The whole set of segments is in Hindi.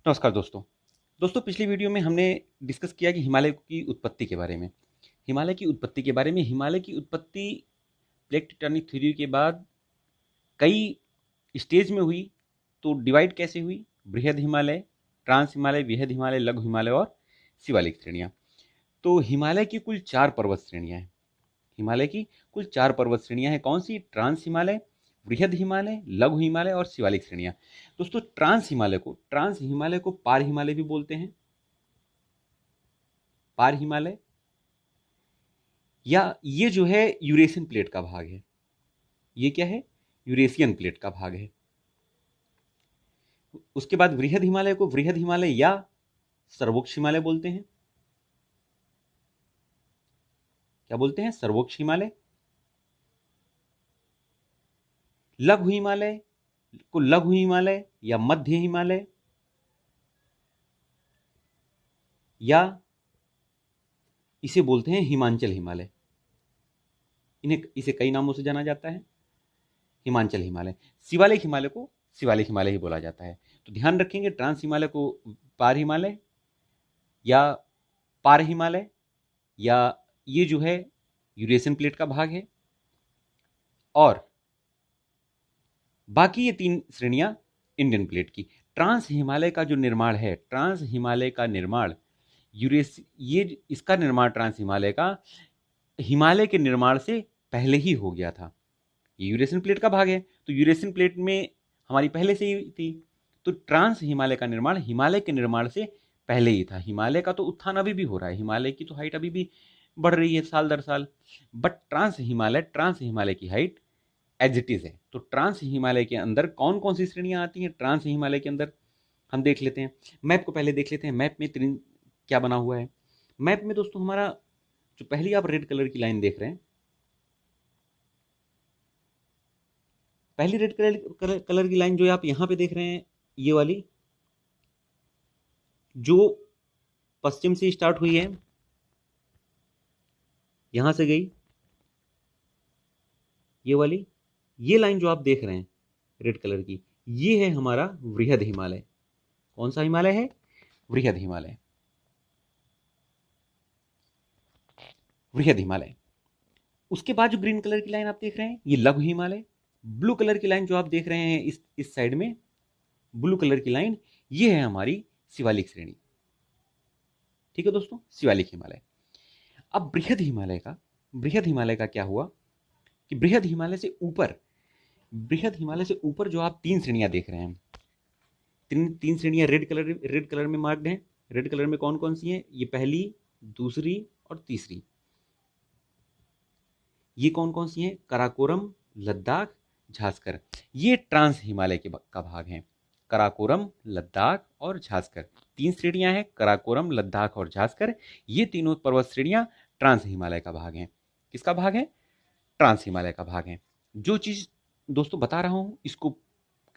नमस्कार दोस्तों। पिछली वीडियो में हमने डिस्कस किया कि हिमालय की उत्पत्ति के बारे में। हिमालय की उत्पत्ति प्लेट टेक्टोनिक थ्योरी के बाद कई स्टेज में हुई। तो डिवाइड कैसे हुई? बृहद हिमालय, ट्रांस हिमालय, विहद हिमालय, लघु हिमालय और शिवालिक श्रेणियाँ। तो हिमालय की कुल 4 पर्वत श्रेणियाँ हैं। कौन सी? ट्रांस हिमालय, बृहद हिमालय, लघु हिमालय और शिवालिक श्रेणियाँ। दोस्तों, ट्रांस हिमालय को पार हिमालय भी बोलते हैं। पार हिमालय, या ये जो है यूरेशियन प्लेट का भाग है। ये क्या है? यूरेशियन प्लेट का भाग है। उसके बाद बृहद हिमालय को बृहद हिमालय या सर्वोच्च हिमालय बोलते हैं। क्या बोलते हैं? सर्वोच्च हिमालय। लघु हिमालय को लघु हिमालय या मध्य हिमालय या इसे बोलते हैं हिमांचल हिमालय। इसे कई नामों से जाना जाता है। हिमांचल हिमालय। शिवालिक हिमालय को शिवालिक हिमालय ही बोला जाता है। तो ध्यान रखेंगे, ट्रांस हिमालय को पार हिमालय या पार हिमालय, या ये जो है यूरेशियन प्लेट का भाग है। और बाकी ये 3 श्रेणियां इंडियन प्लेट की। ट्रांस हिमालय का जो निर्माण है, ट्रांस हिमालय का निर्माण ये इसका निर्माण ट्रांस हिमालय का हिमालय के निर्माण से पहले ही हो गया था। ये यूरेशियन प्लेट का भाग है, तो यूरेशियन प्लेट में हमारी पहले से ही थी। तो ट्रांस हिमालय का निर्माण हिमालय के निर्माण से पहले ही था। हिमालय का तो उत्थान अभी भी हो रहा है, हिमालय की तो हाइट अभी भी बढ़ रही है साल दर साल। बट ट्रांस हिमालय की हाइट एज इट इज है। तो ट्रांस हिमालय के अंदर कौन कौन सी श्रेणियां आती हैं? ट्रांस हिमालय के अंदर हम देख लेते हैं। मैप को पहले देख लेते हैं। मैप में क्या बना हुआ है। मैप में दोस्तों हमारा जो पहली आप रेड कलर की लाइन देख रहे हैं, पहली रेड कलर की लाइन जो आप यहां पे देख रहे हैं, ये वाली जो पश्चिम से स्टार्ट हुई है, यहां से गई, ये वाली, ये लाइन जो आप देख रहे हैं रेड कलर की, ये है हमारा वृहद हिमालय। कौन सा हिमालय है? वृहद हिमालय। वृहद हिमालय। उसके बाद जो ग्रीन कलर की लाइन आप देख रहे हैं, ये लघु हिमालय। ब्लू कलर की लाइन जो आप देख रहे हैं इस साइड में, ब्लू कलर की लाइन, ये है हमारी शिवालिक श्रेणी। ठीक है दोस्तों, शिवालिक हिमालय। अब बृहद हिमालय का क्या हुआ कि बृहद हिमालय से ऊपर जो आप 3 श्रेणियां देख रहे हैं, तीन श्रेणियां रेड कलर में मार्क्ड हैं। रेड कलर में कौन कौन सी हैं? ये पहली, दूसरी और तीसरी। ये कौन कौन सी हैं? कराकोरम, लद्दाख, झांसकर। ये ट्रांस हिमालय का भाग हैं। कराकोरम, लद्दाख और झांसकर, 3 श्रेणियां हैं, कराकोरम, लद्दाख और झांसकर। ये तीनों पर्वत श्रेणियां ट्रांस हिमालय का भाग हैं। किसका भाग है? ट्रांस हिमालय का भाग है। जो चीज दोस्तों बता रहा हूं, इसको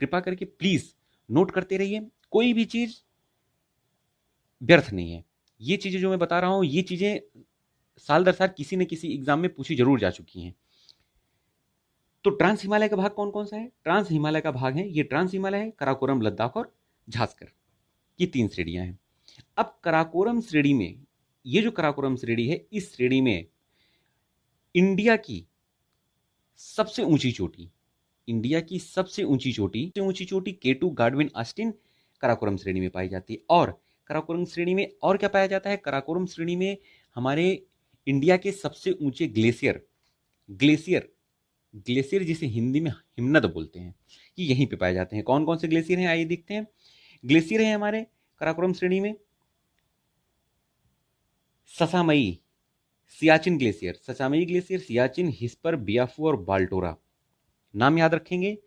कृपा करके प्लीज नोट करते रहिए। कोई भी चीज व्यर्थ नहीं है। ये चीजें जो मैं बता रहा हूं, ये चीजें साल दर साल किसी न किसी एग्जाम में पूछी जरूर जा चुकी हैं। तो ट्रांस हिमालय का भाग कौन कौन सा है? ट्रांस हिमालय का भाग है, ये ट्रांस हिमालय है, कराकोरम, लद्दाख और झांसकर। ये 3 श्रेणियां हैं। अब कराकोरम श्रेणी में, ये जो कराकोरम श्रेणी है, इस श्रेणी में इंडिया की सबसे ऊंची चोटी केटू गार्डविन ऑस्टिन कराकोरम श्रेणी में पाई जाती है। और कराकोरम श्रेणी में और क्या पाया जाता है? कराकोरम श्रेणी में हमारे इंडिया के सबसे ऊंचे ग्लेशियर जिसे हिंदी में हिमनद बोलते हैं, ये यहीं पे पाए जाते हैं। कौन कौन से ग्लेशियर हैं? आइए देखते हैं। ग्लेशियर है हमारे कराकोरम श्रेणी में ससामई, सियाचिन ग्लेशियर, सियाचिन, हिस्पर, बियाफू और बाल्टोरा। नाम याद रखेंगे,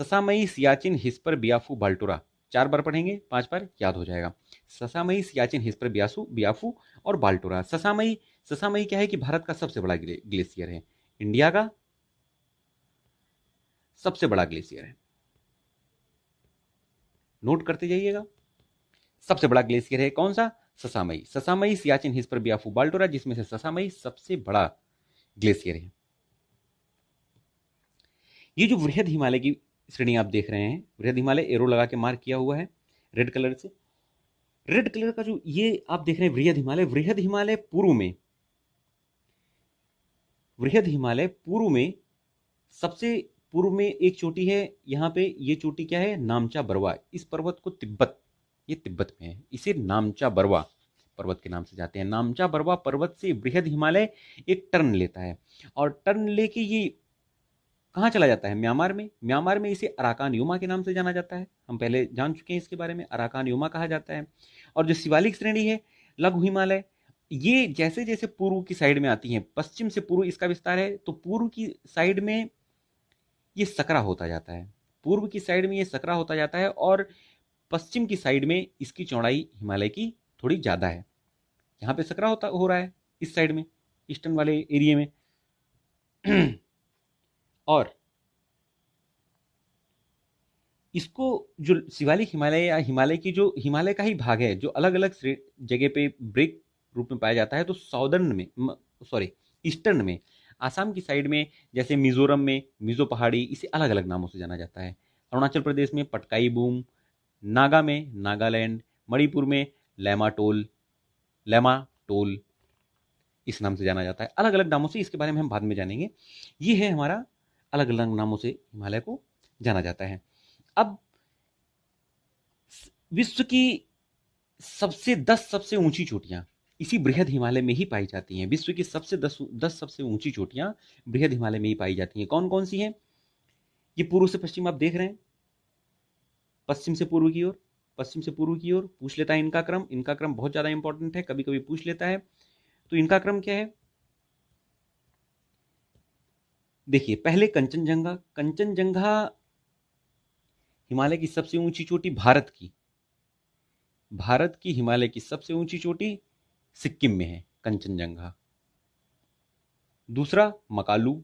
ससामई, सियाचिन, हिस्पर, बियाफू, बाल्टोरा। 4 बार पढ़ेंगे, 5 बार याद हो जाएगा। ससामई, सियाचिन, हिस्पर, बियाफू और बाल्टोरा। ससामई क्या है कि भारत का सबसे बड़ा ग्लेशियर है, इंडिया का सबसे बड़ा ग्लेशियर है। नोट करते जाइएगा। सबसे बड़ा ग्लेशियर है कौन सा? ससामई, सियाचिन, हिस्पर, बियाफू, बाल्टोरा, जिसमें से ससामई सबसे बड़ा ग्लेशियर है। ये जो वृहद हिमालय की श्रेणी आप देख रहे हैं, वृहद हिमालय एरो लगा के मार्क किया हुआ है रेड कलर से, रेड कलर का जो ये आप देख रहे हैं वृहद हिमालय, वृहद हिमालय पूर्व में, वृहद हिमालय पूर्व में सबसे पूर्व में एक चोटी है यहाँ पे। ये चोटी क्या है? नामचा बरवा। इस पर्वत को तिब्बत, ये तिब्बत में है, इसे नामचा बरवा पर्वत के नाम से जाते हैं। नामचा बरवा पर्वत से बृहद हिमालय एक टर्न लेता है, और टर्न लेके ये कहाँ चला जाता है? म्यांमार में। म्यांमार में इसे अराकान योमा के नाम से जाना जाता है, हम पहले जान चुके हैं इसके बारे में, अराकान योमा कहा जाता है। और जो शिवालिक श्रेणी है लघु हिमालय, ये जैसे जैसे पूर्व की साइड में आती हैं, पश्चिम से पूर्व इसका विस्तार है, तो पूर्व की साइड में ये सकरा होता जाता है, पूर्व की साइड में ये सकरा होता जाता है, और पश्चिम की साइड में इसकी चौड़ाई हिमालय की थोड़ी ज़्यादा है। यहाँ पे सकरा होता हो रहा है इस साइड में, ईस्टर्न वाले एरिया में। और इसको जो शिवालिक हिमालय या हिमालय की जो हिमालय का ही भाग है, जो अलग अलग जगह पे ब्रेक रूप में पाया जाता है, तो साउदर्न में, सॉरी ईस्टर्न में, आसाम की साइड में, जैसे मिजोरम में मिजो पहाड़ी, इसे अलग अलग नामों से जाना जाता है। अरुणाचल प्रदेश में पटकाई बूम, नागा में नागालैंड, मणिपुर में लैमाटोल, लैमाटोल इस नाम से जाना जाता है। अलग अलग नामों से, इसके बारे में हम बाद में जानेंगे। ये है हमारा, अलग अलग नामों से हिमालय को जाना जाता है। अब विश्व की सबसे 10 सबसे ऊंची चोटियां इसी बृहद हिमालय में ही पाई जाती हैं। विश्व की सबसे 10 सबसे ऊंची चोटियां बृहद हिमालय में ही पाई जाती हैं। कौन कौन सी हैं? ये पूर्व से पश्चिम आप देख रहे हैं, पश्चिम से पूर्व की ओर, पश्चिम से पूर्व की ओर पूछ लेता है इनका क्रम। इनका क्रम बहुत ज्यादा इंपॉर्टेंट है, कभी कभी पूछ लेता है। तो इनका क्रम क्या है? देखिए, पहले कंचनजंगा। कंचनजंगा हिमालय की सबसे ऊंची चोटी, भारत की, भारत की हिमालय की सबसे ऊंची चोटी सिक्किम में है कंचनजंगा। दूसरा मकालू,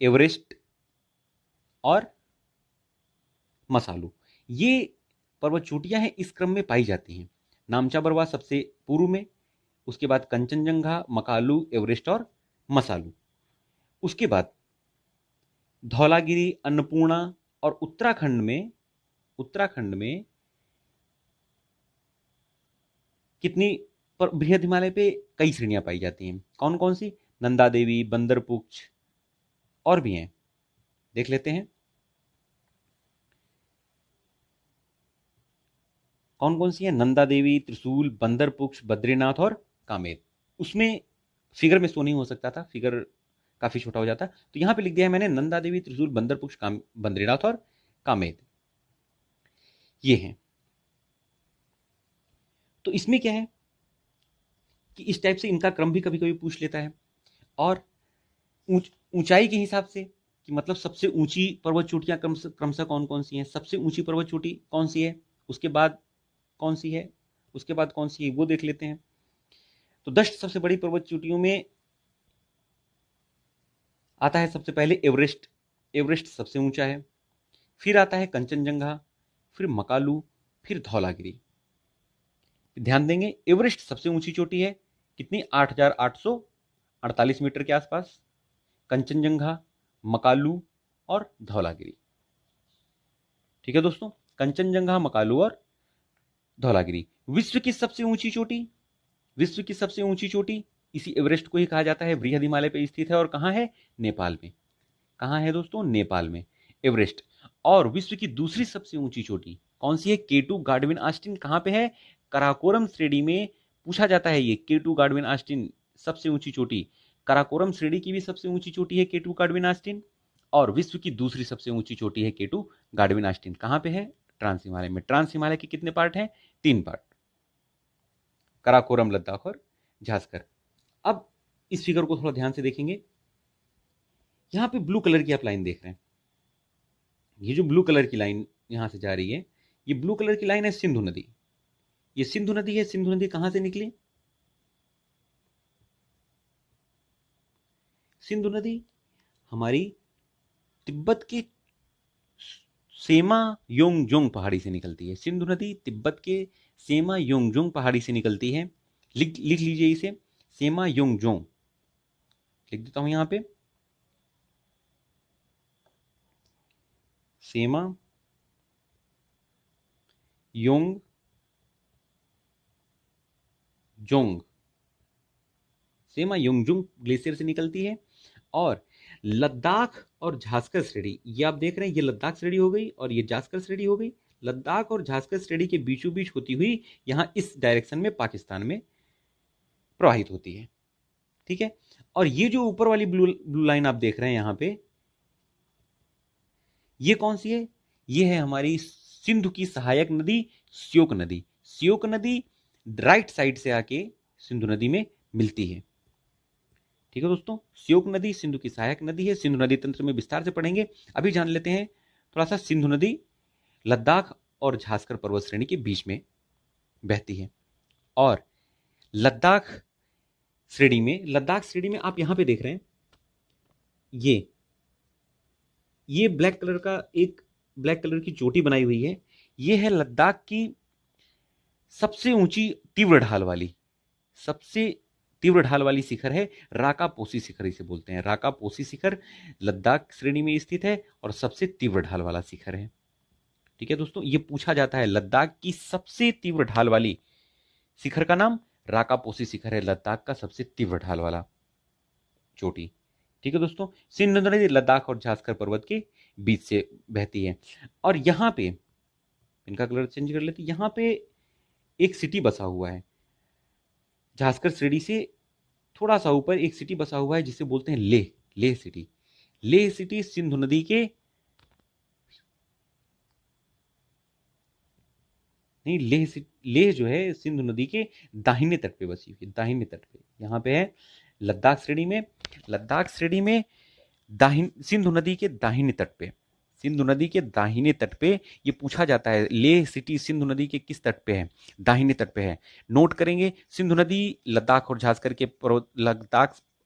एवरेस्ट और मसालू, ये पर्वत चोटियां हैं, इस क्रम में पाई जाती हैं। नामचा बरवा सबसे पूर्व में, उसके बाद कंचनजंगा, मकालू, एवरेस्ट और मसालू। उसके बाद धौलागिरी, अन्नपूर्णा, और उत्तराखंड में, उत्तराखंड में कितनी पर बृहद हिमालय पे कई श्रेणियां पाई जाती हैं। कौन कौन सी? नंदा देवी, बंदरपुक्ष, और भी हैं, देख लेते हैं कौन कौन सी है। नंदा देवी, त्रिशूल, बंदरपुक्ष, बद्रीनाथ और कामेत। उसमें फिगर में शो नहीं हो सकता था, फिगर काफी छोटा हो जाता, तो यहां पे लिख दिया है मैंने, नंदा देवी, त्रिशूल, बंदरपुक्ष, बद्रीनाथ और कामेत, ये हैं। तो इसमें क्या है कि इस टाइप से इनका क्रम भी कभी कभी पूछ लेता है। और ऊंचाई के हिसाब से, कि मतलब सबसे ऊंची पर्वत चोटियां क्रमशः कौन कौन सी हैं, सबसे ऊंची पर्वत चोटी कौन सी है, उसके बाद कौन सी है, उसके बाद कौन सी है, वो देख लेते हैं। तो 10 सबसे बड़ी पर्वत चोटियों में आता है सबसे पहले एवरेस्ट। एवरेस्ट सबसे ऊंचा है। फिर आता है कंचनजंगा, फिर मकालू, फिर धौलागिरी। ध्यान देंगे, एवरेस्ट सबसे ऊंची चोटी है, कितनी? 8,848 मीटर के आसपास। कंचनजंगा, मकालू और धौलागिरी। ठीक है दोस्तों, कंचनजंगा, मकालू और धौलागिरी। विश्व की सबसे ऊंची चोटी, विश्व की सबसे ऊंची चोटी इसी एवरेस्ट को ही कहा जाता है, बृहद हिमालय पे स्थित है, और कहां है? नेपाल में। कहां है दोस्तों? नेपाल में, एवरेस्ट। और विश्व की दूसरी सबसे ऊंची चोटी कौन सी है? केटू गाडविन आस्टिन। कहां पे है? कराकोरम श्रेणी में पूछा जाता है ये, केटू गाडविन आस्टिन सबसे ऊंची चोटी। कराकोरम श्रेणी की भी सबसे ऊंची चोटी है केटू गाडविन आस्टिन, और विश्व की दूसरी सबसे ऊंची चोटी है केटू गाडविन आस्टिन। कहां पे है? ट्रांस हिमालय में। ट्रांस हिमालय के कितने पार्ट हैं? 3 पार्ट, कराकोरम, लद्दाख और झांसकर। अब इस फिगर को थोड़ा ध्यान से देखेंगे। यहां पे ब्लू कलर की आप लाइन देख रहे हैं, ये जो ब्लू कलर की लाइन यहां से जा रही है, ये ब्लू कलर की लाइन है सिंधु नदी। ये सिंधु नदी है। सिंधु नदी कहां से निकली? सिंधु नदी हमारी तिब्बत के सेमा योंगजोंग पहाड़ी से निकलती है। सिंधु नदी तिब्बत के सेमा योंगजोंग पहाड़ी से निकलती है। लिख लीजिए इसे, सेमा योंगजोंग लिख देता हूं यहां पे, सेमा योंग जोंग, सेमा योंगजुंग ग्लेशियर से निकलती है। और लद्दाख और झास्कर श्रेणी, ये आप देख रहे हैं, ये लद्दाख श्रेणी हो गई और ये झास्कर श्रेणी हो गई। लद्दाख और झास्कर श्रेणी के बीचों बीच होती हुई यहां इस डायरेक्शन में पाकिस्तान में प्रवाहित होती है। ठीक है, और ये जो ऊपर वाली ब्लू लाइन आप देख रहे हैं यहां पे, ये कौन सी है? ये है हमारी सिंधु की सहायक नदी श्योक नदी। श्योक नदी राइट साइड से आके सिंधु नदी में मिलती है। ठीक है दोस्तों, श्योक नदी सिंधु की सहायक नदी है। सिंधु नदी तंत्र में विस्तार से पढ़ेंगे, अभी जान लेते हैं थोड़ा सा। सिंधु नदी लद्दाख और झास्कर पर्वत श्रेणी के बीच में बहती है। और लद्दाख श्रेणी में आप यहां पे देख रहे हैं, ये ब्लैक कलर की चोटी बनाई हुई है। ये है लद्दाख की सबसे ऊंची सबसे तीव्र ढाल वाली शिखर है राकापोसी शिखर, इसे बोलते हैं। राकापोसी शिखर लद्दाख श्रेणी में स्थित है और सबसे तीव्र ढाल वाला शिखर है। ठीक है दोस्तों, ये पूछा जाता है, लद्दाख की सबसे तीव्र ढाल वाली शिखर का नाम राकापोसी शिखर है, लद्दाख का सबसे तीव्र ढाल वाला चोटी। ठीक है दोस्तों, सिंधु नदी लद्दाख और झास्कर पर्वत के बीच से बहती है। और यहां पे इनका कलर चेंज कर लेते, यहां पे एक सिटी बसा हुआ है। झास्कर श्रेणी से थोड़ा सा ऊपर एक सिटी बसा हुआ है जिसे बोलते हैं लेह सिटी। लेह सिटी सिंधु नदी के नहीं, लेह जो है सिंधु नदी के दाहिने तट पे बसी हुई है, दाहिने तट पे। यहां पे है लद्दाख श्रेणी में सिंधु नदी के दाहिने तट पे, सिंधु नदी के दाहिने तट पे ये पूछा जाता है, लेह सिटी सिंधु नदी के किस तट पे है? दाहिने तट पे है। नोट करेंगे, सिंधु नदी लद्दाख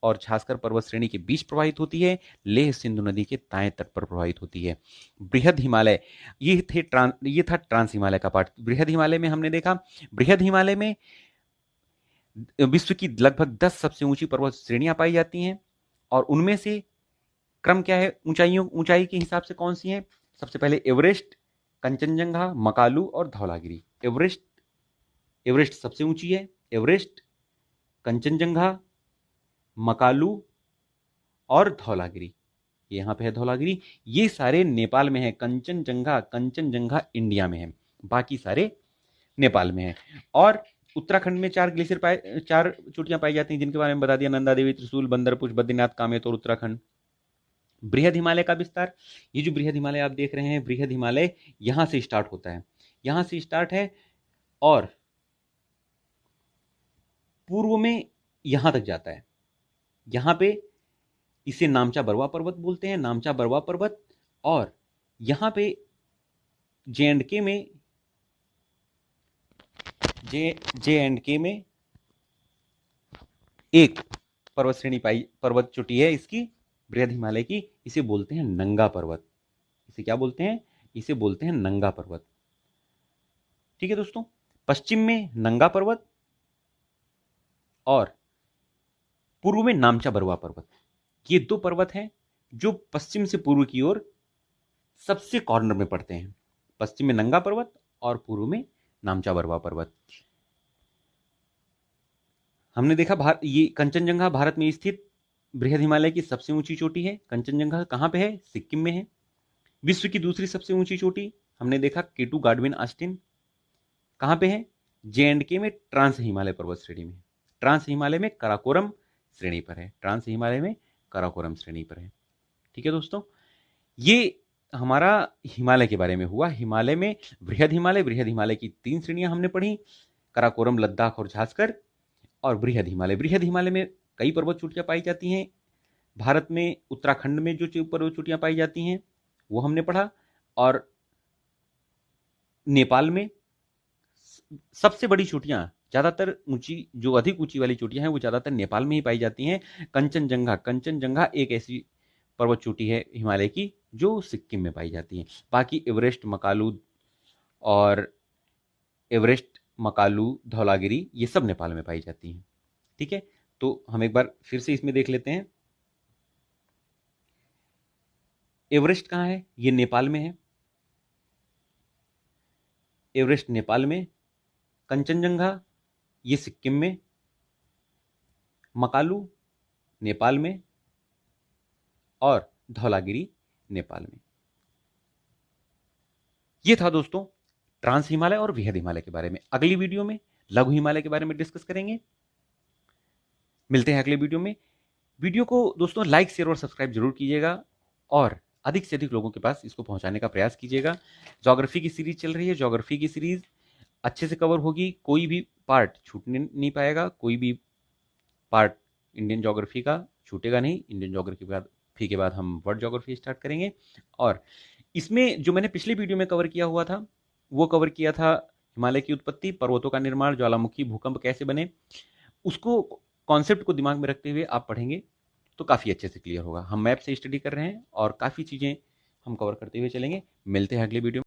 और झास्कर पर्वत श्रेणी के बीच प्रवाहित होती है। लेह सिंधु नदी के दाएं तट पर प्रवाहित होती है। बृहद हिमालय, ये था ट्रांस हिमालय का पार्ट। बृहद हिमालय में हमने देखा, बृहद हिमालय में विश्व की लगभग 10 सबसे ऊंची पर्वत श्रेणियां पाई जाती हैं। और उनमें से क्रम क्या है ऊंचाई के हिसाब से कौन सी है? सबसे पहले एवरेस्ट, कंचनजंगा, मकालू और धौलागिरी। एवरेस्ट सबसे ऊंची है। एवरेस्ट, कंचनजंगा, मकालू और धौलागिरी, यहां पे है धौलागिरी। ये सारे नेपाल में है। कंचनजंगा इंडिया में है, बाकी सारे नेपाल में है। और उत्तराखंड में 4 चोटियां पाई जाती हैं, जिनके बारे में बता दिया, नंदा देवी, त्रिशूल, बंदरपुछ, बद्रीनाथ, कामेत और उत्तराखंड। बृहद हिमालय का विस्तार, ये जो बृहद हिमालय आप देख रहे हैं, बृहद हिमालय यहां से स्टार्ट होता है, यहां से स्टार्ट है और पूर्व में यहां तक जाता है। यहां पे इसे नामचा बरवा पर्वत बोलते हैं, नामचा बरवा पर्वत। और यहां पे जे एंड के में एक पर्वत चोटी है इसकी, बृहद हिमालय की, इसे बोलते हैं नंगा पर्वत। इसे क्या बोलते हैं? इसे बोलते हैं नंगा पर्वत। ठीक है दोस्तों, पश्चिम में नंगा पर्वत और पूर्व में नामचा बरवा पर्वत। ये 2 पर्वत हैं जो पश्चिम से पूर्व की ओर सबसे कॉर्नर में पड़ते हैं। पश्चिम में नंगा पर्वत और पूर्व में नामचा बरवा पर्वत। हमने देखा ये कंचनजंगा भारत में स्थित बृहद हिमालय की सबसे ऊंची चोटी है। कंचनजंगा कहां पे है? सिक्किम में है। विश्व की दूसरी सबसे ऊंची चोटी हमने देखा केटू गाडविन ऑस्टिन, कहां पे है? जे&के में ट्रांस हिमालय पर्वत श्रेणी में। ट्रांस हिमालय में काराकोरम श्रेणी पर है। ट्रांस हिमालय में काराकोरम श्रेणी पर है। ठीक है दोस्तों, ये हमारा हिमालय के बारे में हुआ। हिमालय में बृहद हिमालय की 3 श्रेणियां हमने पढ़ी, काराकोरम, लद्दाख और झास्कर। और बृहद हिमालय में कई पर्वत चोटियां पाई जाती हैं। भारत में उत्तराखंड में जो पर्वत चोटियां पाई जाती हैं वो हमने पढ़ा। और नेपाल में सबसे बड़ी चोटियां, ज्यादातर ऊंची, जो अधिक ऊंची वाली चोटियां हैं वो ज्यादातर नेपाल में ही पाई जाती हैं। कंचनजंगा एक ऐसी पर्वत चोटी है हिमालय की जो सिक्किम में पाई जाती है। बाकी एवरेस्ट, मकालू, धौलागिरी, ये सब नेपाल में पाई जाती हैं। ठीक है, तो हम एक बार फिर से इसमें देख लेते हैं। एवरेस्ट कहाँ है? ये नेपाल में है, एवरेस्ट नेपाल में। कंचनजंगा ये सिक्किम में, मकालू नेपाल में और धौलागिरी नेपाल में। ये था दोस्तों ट्रांस हिमालय और वृहद हिमालय के बारे में। अगली वीडियो में लघु हिमालय के बारे में डिस्कस करेंगे। मिलते हैं अगले वीडियो में। वीडियो को दोस्तों लाइक शेयर और सब्सक्राइब जरूर कीजिएगा और अधिक से अधिक लोगों के पास इसको पहुंचाने का प्रयास कीजिएगा। ज्योग्राफी की सीरीज चल रही है, ज्योग्राफी की सीरीज अच्छे से कवर होगी, कोई भी पार्ट छूटने नहीं पाएगा, कोई भी पार्ट इंडियन ज्योग्राफी का छूटेगा नहीं। इंडियन ज्योग्राफी के बाद हम वर्ल्ड ज्योग्राफी स्टार्ट करेंगे और इसमें जो मैंने पिछले वीडियो में कवर किया हुआ था वो कवर किया था हिमालय की उत्पत्ति, पर्वतों का निर्माण, ज्वालामुखी, भूकंप कैसे बने, उसको कॉन्सेप्ट को दिमाग में रखते हुए आप पढ़ेंगे तो काफ़ी अच्छे से क्लियर होगा। हम मैप से स्टडी कर रहे हैं और काफ़ी चीज़ें हम कवर करते हुए चलेंगे। मिलते हैं अगले वीडियो में।